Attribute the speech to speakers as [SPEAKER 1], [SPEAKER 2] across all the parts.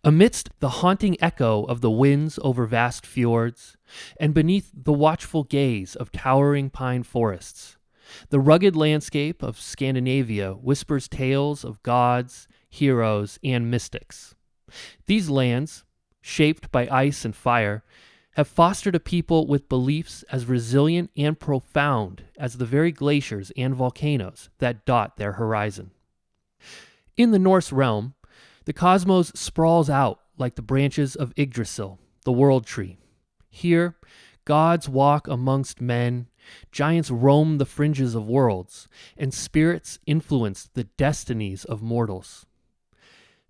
[SPEAKER 1] Amidst the haunting echo of the winds over vast fjords, and beneath the watchful gaze of towering pine forests, the rugged landscape of Scandinavia whispers tales of gods, heroes, and mystics. These lands, shaped by ice and fire, have fostered a people with beliefs as resilient and profound as the very glaciers and volcanoes that dot their horizon. In the Norse realm, the cosmos sprawls out like the branches of Yggdrasil, the world tree. Here, gods walk amongst men, giants roam the fringes of worlds, and spirits influence the destinies of mortals.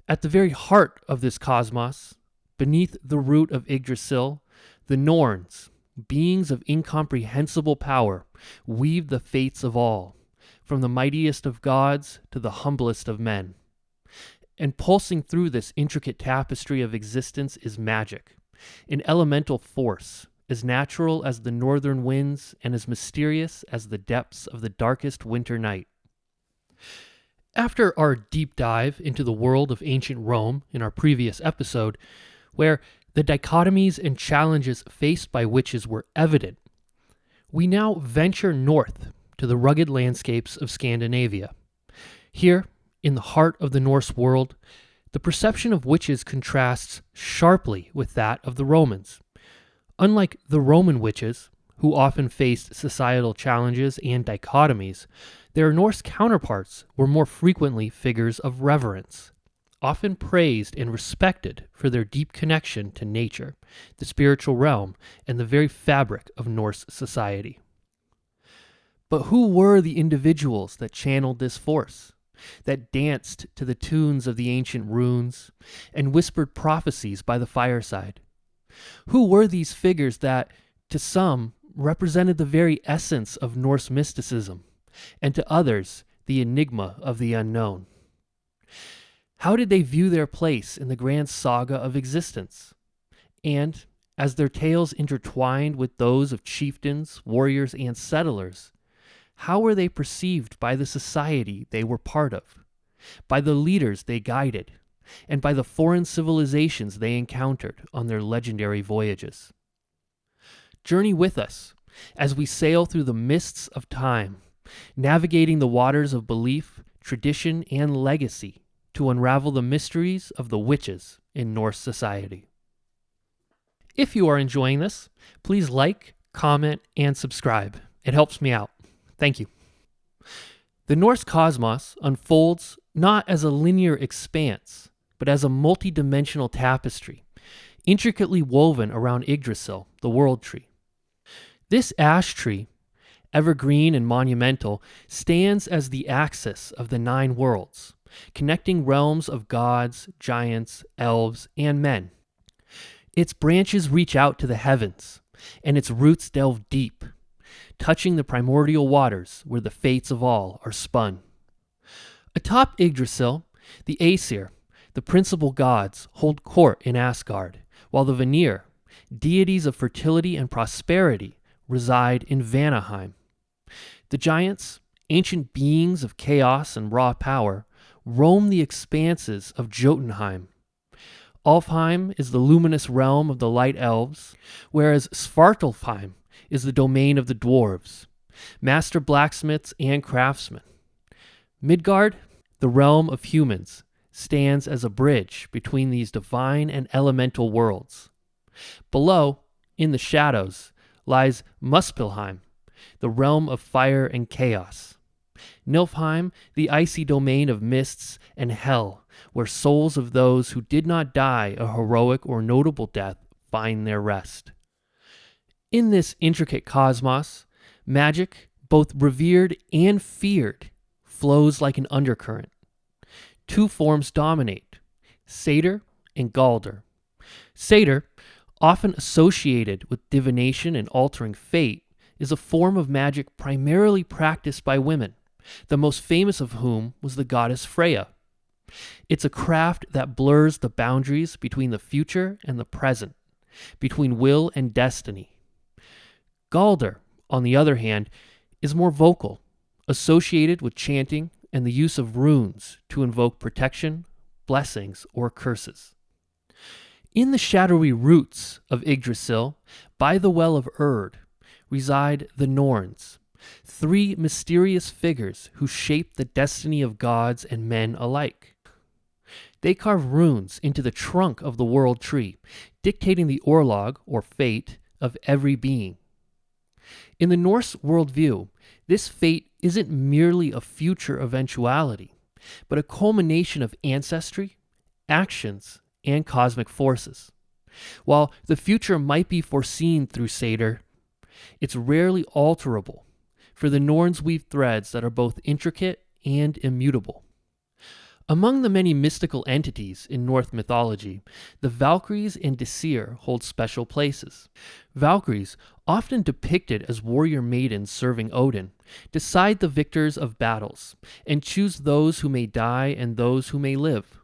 [SPEAKER 1] At the very heart of this cosmos, beneath the root of Yggdrasil, the Norns, beings of incomprehensible power, weave the fates of all, from the mightiest of gods to the humblest of men. And pulsing through this intricate tapestry of existence is magic, an elemental force, as natural as the northern winds and as mysterious as the depths of the darkest winter night. After our deep dive into the world of ancient Rome in our previous episode, where the dichotomies and challenges faced by witches were evident, we now venture north to the rugged landscapes of Scandinavia. Here, in the heart of the Norse world, the perception of witches contrasts sharply with that of the Romans. Unlike the Roman witches, who often faced societal challenges and dichotomies, their Norse counterparts were more frequently figures of reverence, often praised and respected for their deep connection to nature, the spiritual realm, and the very fabric of Norse society. But who were the individuals that channeled this force, that danced to the tunes of the ancient runes, and whispered prophecies by the fireside? Who were these figures that, to some, represented the very essence of Norse mysticism, and to others, the enigma of the unknown? How did they view their place in the grand saga of existence? And, as their tales intertwined with those of chieftains, warriors, and settlers, how were they perceived by the society they were part of, by the leaders they guided, and by the foreign civilizations they encountered on their legendary voyages? Journey with us as we sail through the mists of time, navigating the waters of belief, tradition, and legacy to unravel the mysteries of the witches in Norse society. If you are enjoying this, please like, comment, and subscribe. It helps me out. Thank you. The Norse cosmos unfolds not as a linear expanse, but as a multi-dimensional tapestry, intricately woven around Yggdrasil, the world tree. This ash tree, evergreen and monumental, stands as the axis of the 9 worlds, connecting realms of gods, giants, elves, and men. Its branches reach out to the heavens, and its roots delve deep, touching the primordial waters where the fates of all are spun. Atop Yggdrasil, the Aesir, the principal gods, hold court in Asgard, while the Vanir, deities of fertility and prosperity, reside in Vanaheim. The giants, ancient beings of chaos and raw power, roam the expanses of Jotunheim. Alfheim is the luminous realm of the light elves, whereas Svartalfheim is the domain of the dwarves, master blacksmiths and craftsmen. Midgard, the realm of humans, stands as a bridge between these divine and elemental worlds. Below, in the shadows, lies Muspelheim, the realm of fire and chaos. Niflheim, the icy domain of mists and hell, where souls of those who did not die a heroic or notable death find their rest. In this intricate cosmos, magic, both revered and feared, flows like an undercurrent. 2 forms dominate, satyr and galder. Satyr, often associated with divination and altering fate, is a form of magic primarily practiced by women, the most famous of whom was the goddess Freya. It's a craft that blurs the boundaries between the future and the present, between will and destiny. Galder, on the other hand, is more vocal, associated with chanting and the use of runes to invoke protection, blessings, or curses. In the shadowy roots of Yggdrasil, by the well of Urd, reside the Norns, three mysterious figures who shape the destiny of gods and men alike. They carve runes into the trunk of the world tree, dictating the orlog, or fate, of every being. In the Norse worldview, this fate isn't merely a future eventuality, but a culmination of ancestry, actions, and cosmic forces. While the future might be foreseen through Satyr, it's rarely alterable, for the Norns weave threads that are both intricate and immutable. Among the many mystical entities in Norse mythology, the Valkyries and Disir hold special places. Valkyries, often depicted as warrior maidens serving Odin, decide the victors of battles, and choose those who may die and those who may live.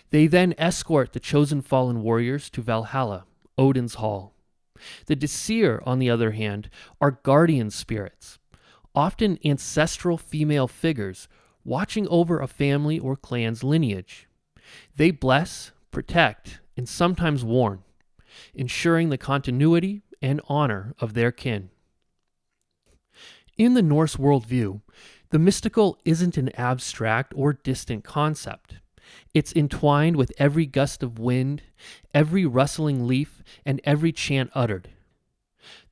[SPEAKER 1] They then escort the chosen fallen warriors to Valhalla, Odin's hall. The Disir, on the other hand, are guardian spirits, often ancestral female figures watching over a family or clan's lineage. They bless, protect, and sometimes warn, ensuring the continuity and honor of their kin. In the Norse worldview, the mystical isn't an abstract or distant concept. It's entwined with every gust of wind, every rustling leaf, and every chant uttered.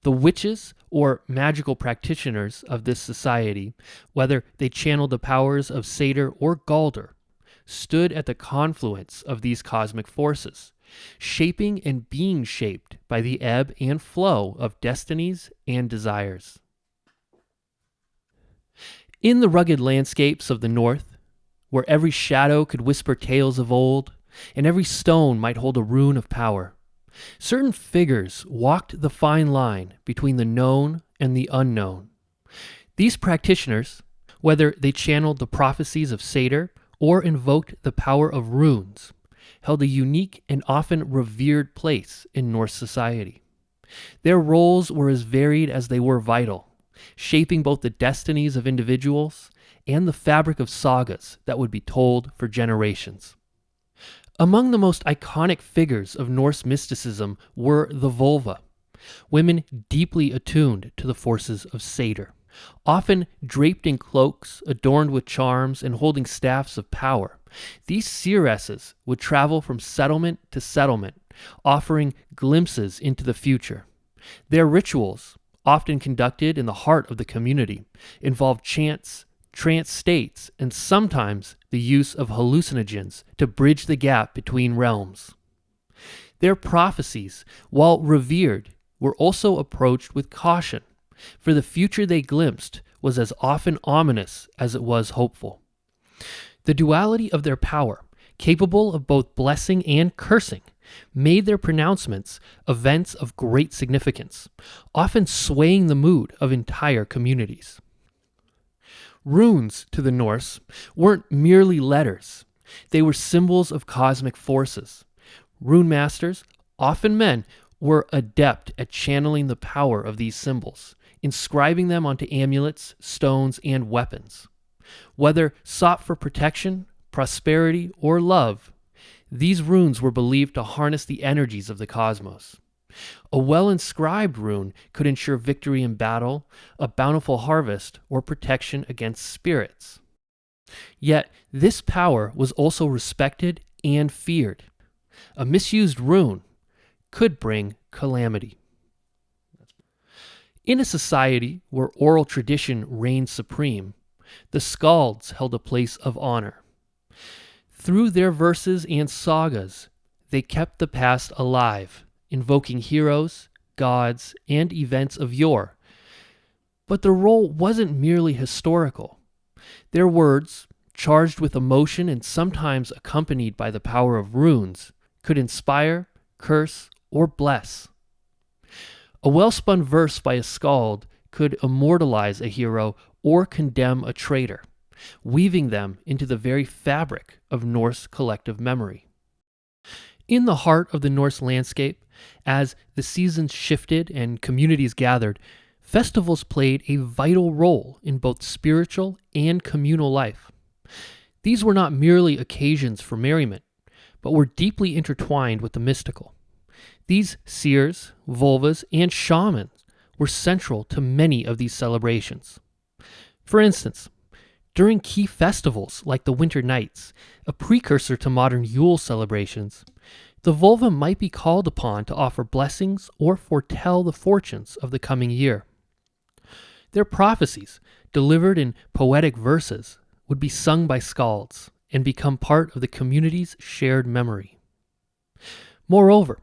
[SPEAKER 1] The witches, or magical practitioners of this society, whether they channeled the powers of Satyr or Galder, stood at the confluence of these cosmic forces, shaping and being shaped by the ebb and flow of destinies and desires. In the rugged landscapes of the north, where every shadow could whisper tales of old, and every stone might hold a rune of power, certain figures walked the fine line between the known and the unknown. These practitioners, whether they channeled the prophecies of Satyr or invoked the power of runes, held a unique and often revered place in Norse society. Their roles were as varied as they were vital, shaping both the destinies of individuals and the fabric of sagas that would be told for generations. Among the most iconic figures of Norse mysticism were the völva, women deeply attuned to the forces of Satyr, often draped in cloaks, adorned with charms, and holding staffs of power. These seeresses would travel from settlement to settlement, offering glimpses into the future. Their rituals, often conducted in the heart of the community, involved chants, trance states, and sometimes the use of hallucinogens to bridge the gap between realms. Their prophecies, while revered, were also approached with caution, for the future they glimpsed was as often ominous as it was hopeful. The duality of their power, capable of both blessing and cursing, made their pronouncements events of great significance, often swaying the mood of entire communities. Runes, to the Norse, weren't merely letters. They were symbols of cosmic forces. Runemasters, often men, were adept at channeling the power of these symbols, inscribing them onto amulets, stones, and weapons. Whether sought for protection, prosperity, or love, these runes were believed to harness the energies of the cosmos. A well-inscribed rune could ensure victory in battle, a bountiful harvest, or protection against spirits. Yet, this power was also respected and feared. A misused rune could bring calamity. In a society where oral tradition reigned supreme, the skalds held a place of honor. Through their verses and sagas, they kept the past alive, invoking heroes, gods, and events of yore. But their role wasn't merely historical. Their words, charged with emotion and sometimes accompanied by the power of runes, could inspire, curse, or bless. A well-spun verse by a skald could immortalize a hero or condemn a traitor, weaving them into the very fabric of Norse collective memory. In the heart of the Norse landscape, as the seasons shifted and communities gathered, festivals played a vital role in both spiritual and communal life. These were not merely occasions for merriment, but were deeply intertwined with the mystical. These seers, völvas, and shamans were central to many of these celebrations. For instance, during key festivals like the Winter Nights, a precursor to modern Yule celebrations, the völva might be called upon to offer blessings or foretell the fortunes of the coming year. Their prophecies, delivered in poetic verses, would be sung by skalds and become part of the community's shared memory. Moreover,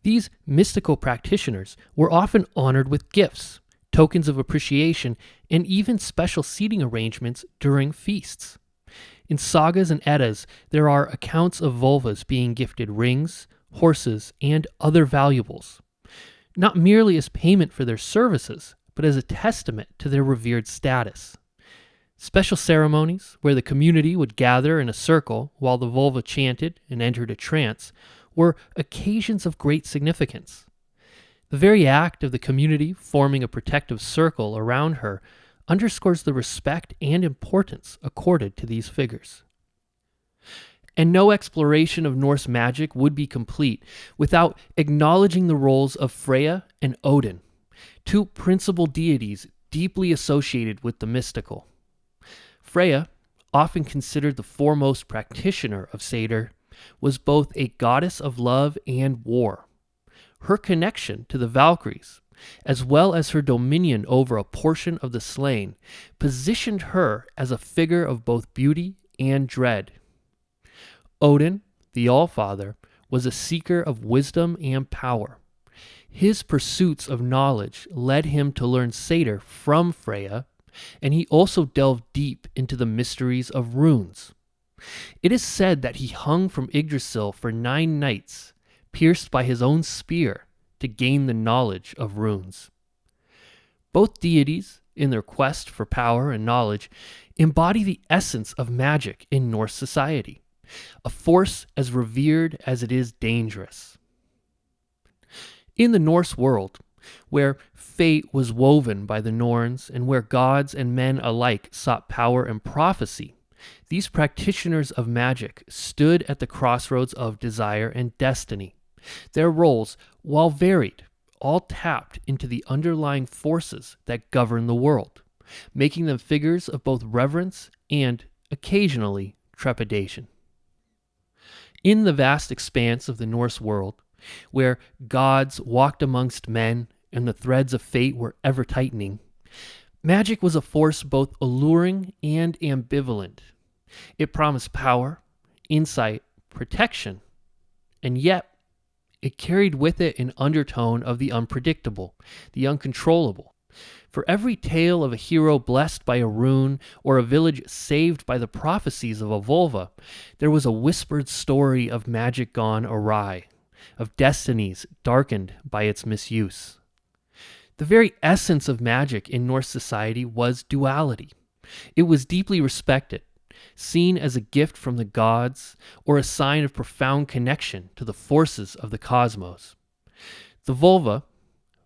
[SPEAKER 1] these mystical practitioners were often honored with gifts, tokens of appreciation, and even special seating arrangements during feasts. In sagas and eddas, there are accounts of völvas being gifted rings, horses, and other valuables, not merely as payment for their services, but as a testament to their revered status. Special ceremonies, where the community would gather in a circle while the völva chanted and entered a trance, were occasions of great significance. The very act of the community forming a protective circle around her underscores the respect and importance accorded to these figures. And no exploration of Norse magic would be complete without acknowledging the roles of Freya and Odin, two principal deities deeply associated with the mystical. Freya, often considered the foremost practitioner of Satyr, was both a goddess of love and war. Her connection to the Valkyries, as well as her dominion over a portion of the slain, positioned her as a figure of both beauty and dread. Odin, the Allfather, was a seeker of wisdom and power. His pursuits of knowledge led him to learn Satyr from Freya, and he also delved deep into the mysteries of runes. It is said that he hung from Yggdrasil for 9 nights, pierced by his own spear, to gain the knowledge of runes. Both deities, in their quest for power and knowledge, embody the essence of magic in Norse society, a force as revered as it is dangerous. In the Norse world, where fate was woven by the Norns and where gods and men alike sought power and prophecy, these practitioners of magic stood at the crossroads of desire and destiny. Their roles, while varied, all tapped into the underlying forces that govern the world, making them figures of both reverence and, occasionally, trepidation. In the vast expanse of the Norse world, where gods walked amongst men and the threads of fate were ever tightening, magic was a force both alluring and ambivalent. It promised power, insight, protection, and yet it carried with it an undertone of the unpredictable, the uncontrollable. For every tale of a hero blessed by a rune or a village saved by the prophecies of a völva, there was a whispered story of magic gone awry, of destinies darkened by its misuse. The very essence of magic in Norse society was duality. It was deeply respected, seen as a gift from the gods or a sign of profound connection to the forces of the cosmos. The völva,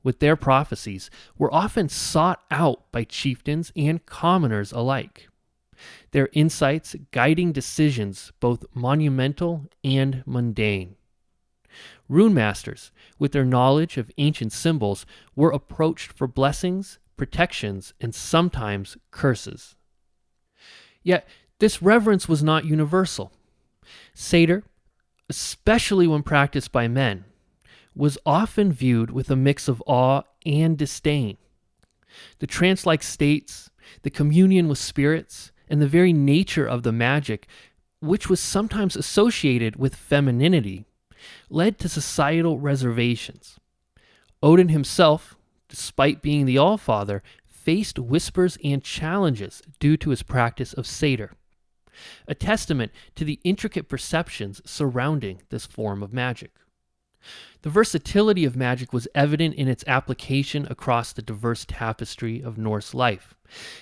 [SPEAKER 1] with their prophecies, were often sought out by chieftains and commoners alike, their insights guiding decisions both monumental and mundane. Runemasters, with their knowledge of ancient symbols, were approached for blessings, protections, and sometimes curses. Yet, this reverence was not universal. Satyr, especially when practiced by men, was often viewed with a mix of awe and disdain. The trance-like states, the communion with spirits, and the very nature of the magic, which was sometimes associated with femininity, led to societal reservations. Odin himself, despite being the Allfather, faced whispers and challenges due to his practice of Satyr, a testament to the intricate perceptions surrounding this form of magic. The versatility of magic was evident in its application across the diverse tapestry of Norse life.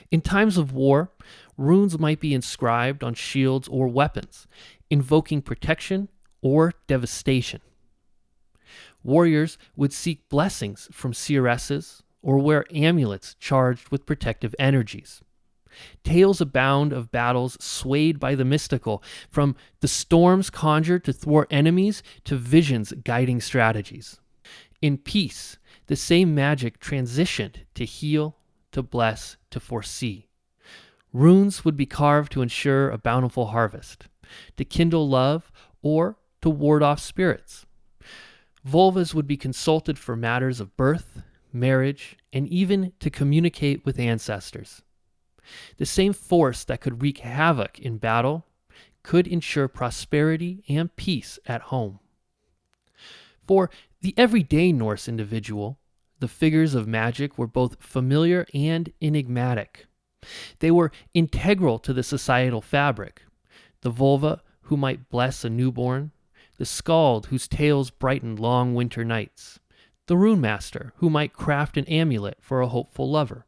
[SPEAKER 1] In times of war, runes might be inscribed on shields or weapons, invoking protection or devastation. Warriors would seek blessings from seeresses or wear amulets charged with protective energies. Tales abound of battles swayed by the mystical, from the storms conjured to thwart enemies to visions guiding strategies. In peace, the same magic transitioned to heal, to bless, to foresee. Runes would be carved to ensure a bountiful harvest, to kindle love, or to ward off spirits. Völvas would be consulted for matters of birth, marriage, and even to communicate with ancestors. The same force that could wreak havoc in battle could ensure prosperity and peace at home. For the everyday Norse individual, the figures of magic were both familiar and enigmatic. They were integral to the societal fabric. The völva who might bless a newborn, the skald whose tales brightened long winter nights, the runemaster who might craft an amulet for a hopeful lover.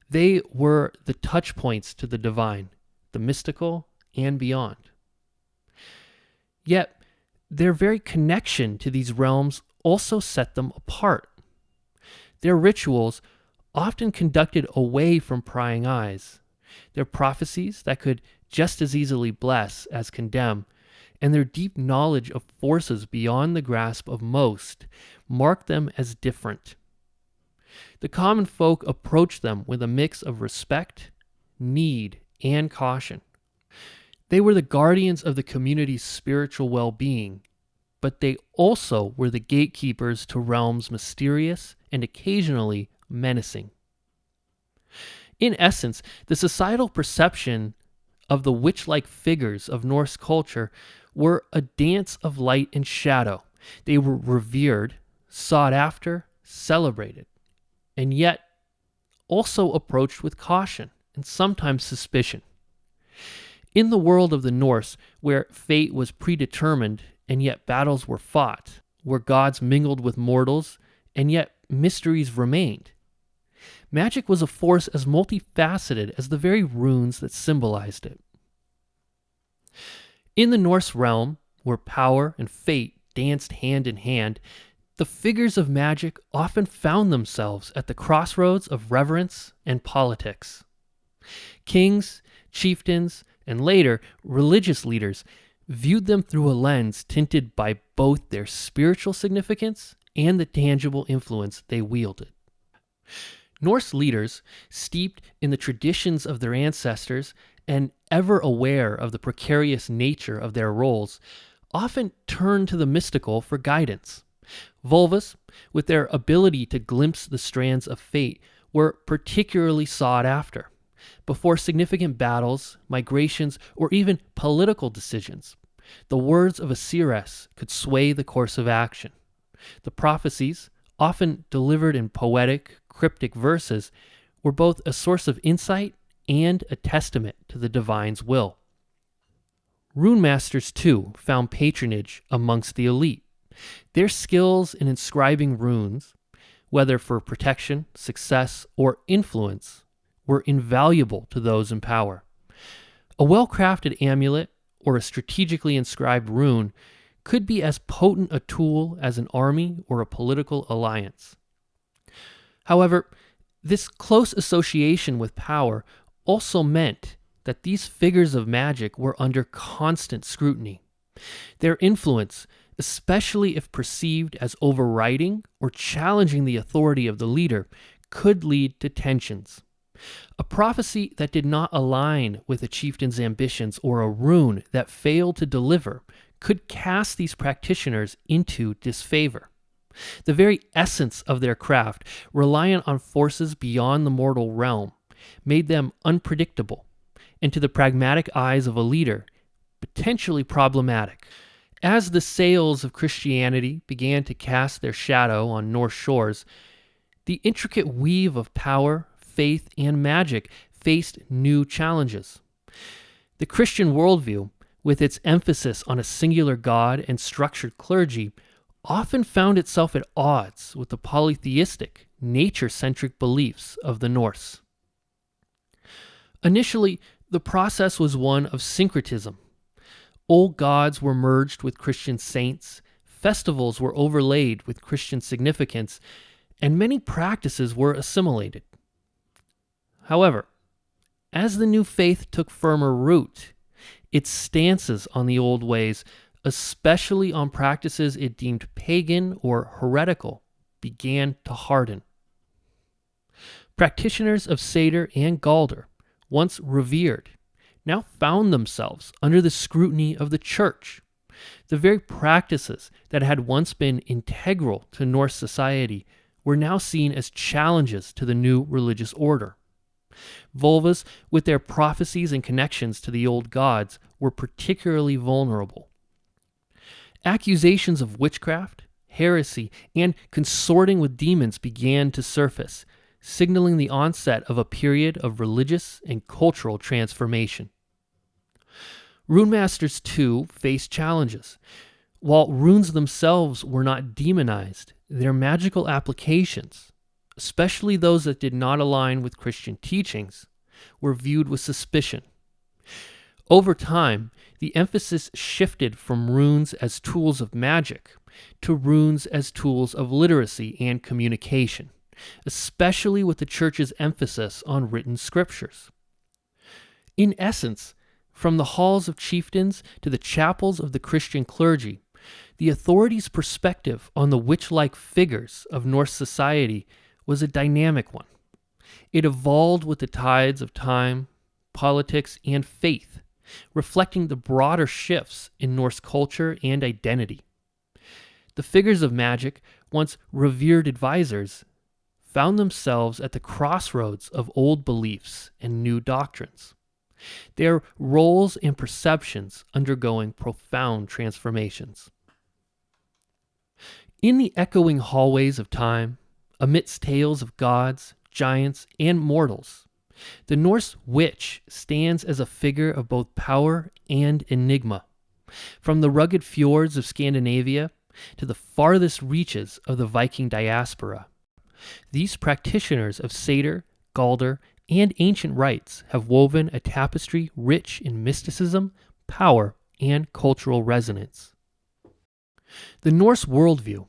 [SPEAKER 1] They were the touch points to the divine, the mystical, and beyond. Yet, their very connection to these realms also set them apart. Their rituals, often conducted away from prying eyes, their prophecies that could just as easily bless as condemn, and their deep knowledge of forces beyond the grasp of most marked them as different. The common folk approached them with a mix of respect, need, and caution. They were the guardians of the community's spiritual well-being, but they also were the gatekeepers to realms mysterious and occasionally menacing. In essence, the societal perception of the witch-like figures of Norse culture were a dance of light and shadow. They were revered, sought after, celebrated, and yet also approached with caution and sometimes suspicion. In the world of the Norse, where fate was predetermined and yet battles were fought, where gods mingled with mortals and yet mysteries remained, magic was a force as multifaceted as the very runes that symbolized it. In the Norse realm, where power and fate danced hand in hand, the figures of magic often found themselves at the crossroads of reverence and politics. Kings, chieftains, and later religious leaders viewed them through a lens tinted by both their spiritual significance and the tangible influence they wielded. Norse leaders, steeped in the traditions of their ancestors and ever aware of the precarious nature of their roles, often turned to the mystical for guidance. Völvas, with their ability to glimpse the strands of fate, were particularly sought after. Before significant battles, migrations, or even political decisions, the words of a seeress could sway the course of action. The prophecies, often delivered in poetic, cryptic verses, were both a source of insight and a testament to the divine's will. Runemasters, too, found patronage amongst the elite. Their skills in inscribing runes, whether for protection, success, or influence, were invaluable to those in power. A well-crafted amulet or a strategically inscribed rune could be as potent a tool as an army or a political alliance. However, this close association with power also meant that these figures of magic were under constant scrutiny. Their influence, especially if perceived as overriding or challenging the authority of the leader, could lead to tensions. A prophecy that did not align with a chieftain's ambitions or a rune that failed to deliver could cast these practitioners into disfavor. The very essence of their craft, reliant on forces beyond the mortal realm, made them unpredictable, and to the pragmatic eyes of a leader, potentially problematic. As the sails of Christianity began to cast their shadow on Norse shores, the intricate weave of power, faith, and magic faced new challenges. The Christian worldview, with its emphasis on a singular God and structured clergy, often found itself at odds with the polytheistic, nature-centric beliefs of the Norse. Initially, the process was one of syncretism. Old gods were merged with Christian saints, festivals were overlaid with Christian significance, and many practices were assimilated. However, As the new faith took firmer root, its stances on the old ways, especially on practices it deemed pagan or heretical, began to harden. Practitioners of Satyr and Galdr, once revered, now found themselves under the scrutiny of the church. The very practices that had once been integral to Norse society were now seen as challenges to the new religious order. Völvas, with their prophecies and connections to the old gods, were particularly vulnerable. Accusations of witchcraft, heresy, and consorting with demons began to surface, signaling the onset of a period of religious and cultural transformation. Runemasters, too, faced challenges. While runes themselves were not demonized, their magical applications, especially those that did not align with Christian teachings, were viewed with suspicion. Over time, the emphasis shifted from runes as tools of magic to runes as tools of literacy and communication, especially with the church's emphasis on written scriptures. In essence, from the halls of chieftains to the chapels of the Christian clergy, the authorities' perspective on the witch-like figures of Norse society was a dynamic one. It evolved with the tides of time, politics, and faith, reflecting the broader shifts in Norse culture and identity. The figures of magic, once revered advisors, found themselves at the crossroads of old beliefs and new doctrines, their roles and perceptions undergoing profound transformations. In the echoing hallways of time, amidst tales of gods, giants, and mortals, the Norse witch stands as a figure of both power and enigma. From the rugged fjords of Scandinavia to the farthest reaches of the Viking diaspora, these practitioners of Satyr, Galdr, and ancient rites have woven a tapestry rich in mysticism, power, and cultural resonance. The Norse worldview,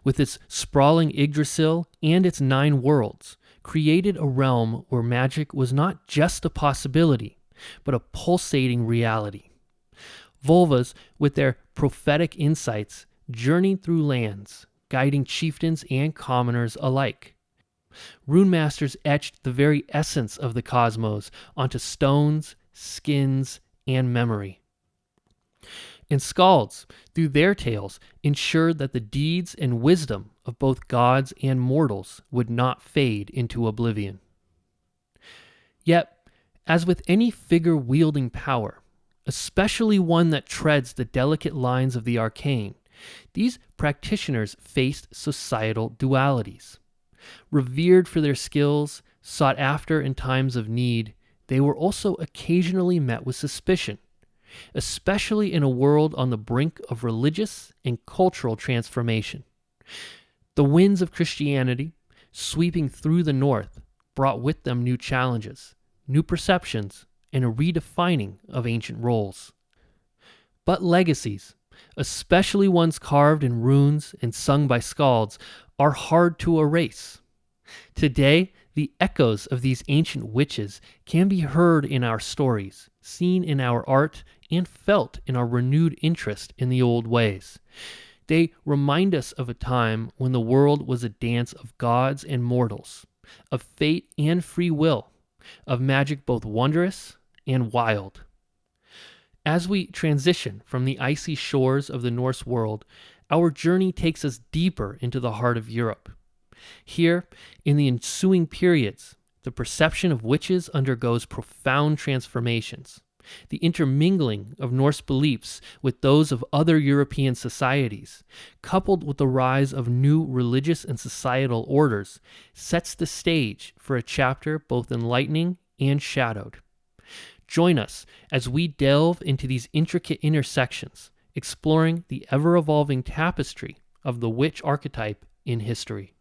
[SPEAKER 1] with its sprawling Yggdrasil and its 9 worlds, created a realm where magic was not just a possibility, but a pulsating reality. Völvas, with their prophetic insights, journeyed through lands, guiding chieftains and commoners alike. Runemasters etched the very essence of the cosmos onto stones, skins, and memory. And skalds, through their tales, ensured that the deeds and wisdom of both gods and mortals would not fade into oblivion. Yet, as with any figure wielding power, especially one that treads the delicate lines of the arcane, these practitioners faced societal dualities. Revered for their skills, sought after in times of need, they were also occasionally met with suspicion, especially in a world on the brink of religious and cultural transformation. The winds of Christianity, sweeping through the north, brought with them new challenges, new perceptions, and a redefining of ancient roles. But legacies, especially ones carved in runes and sung by skalds, are hard to erase. Today, the echoes of these ancient witches can be heard in our stories, seen in our art, and felt in our renewed interest in the old ways. They remind us of a time when the world was a dance of gods and mortals, of fate and free will, of magic both wondrous and wild. As we transition from the icy shores of the Norse world, our journey takes us deeper into the heart of Europe. Here, in the ensuing periods, the perception of witches undergoes profound transformations. The intermingling of Norse beliefs with those of other European societies, coupled with the rise of new religious and societal orders, sets the stage for a chapter both enlightening and shadowed. Join us as we delve into these intricate intersections, exploring the ever-evolving tapestry of the witch archetype in history.